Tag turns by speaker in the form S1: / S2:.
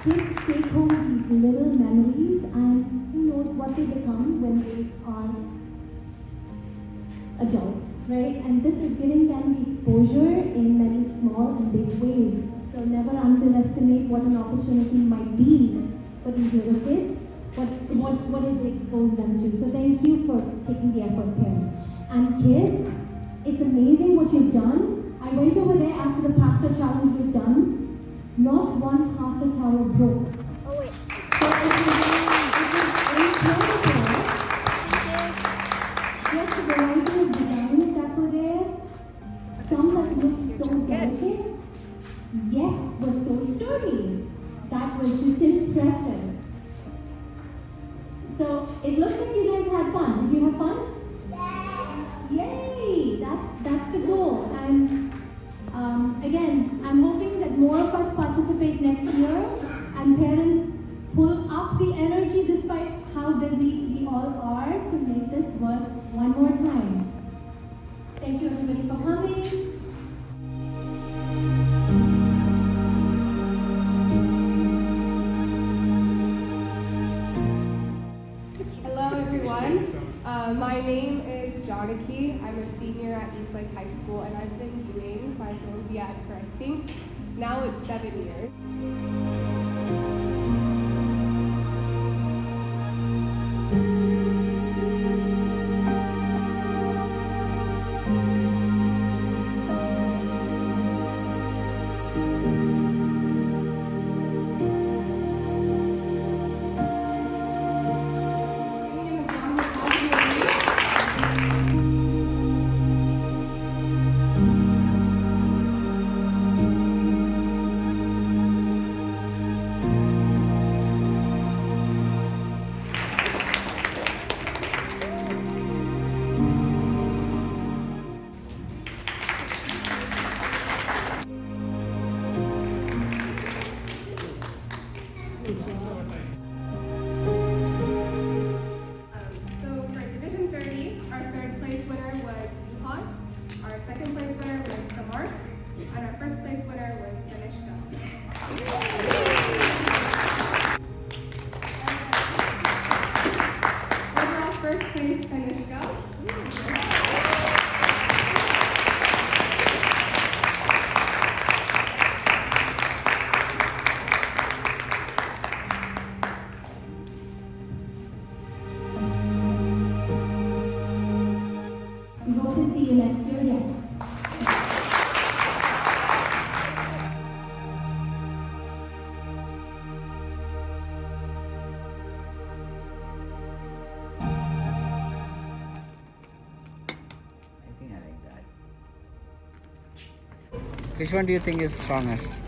S1: kids take home these little memories, and who knows what they become when they are adults, right? And this is giving them the exposure in many small and big ways. So never underestimate what an opportunity might be for these little kids, what it will expose them to. So thank you for taking the effort, parents. And kids, it's amazing what you've done. I went over there after the pasta challenge was done. Not one pasta tower broke.
S2: Oh wait.
S1: So it was incredible. Just the variety of designs that were there. Some that looked so delicate, yet was so sturdy. That was just impressive. So it looks like you guys had fun. Did you have fun? Yay! That's the goal. And again, I'm hoping that more of us participate next year, and parents pull up the energy despite how busy we all are to make this work one more time. Thank you everybody for coming.
S3: Hello everyone, my name is Janaki. I'm a senior at Eastlake High School, and I've been doing Science Olympiad for I think now it's 7 years. So for Division 30, our third place winner was Yuhan, our second place winner was Samar, and our first place winner was Tanishqa. Overall first place Tanishqa.
S1: We hope to see you next year again.
S4: Which one do you think is strongest?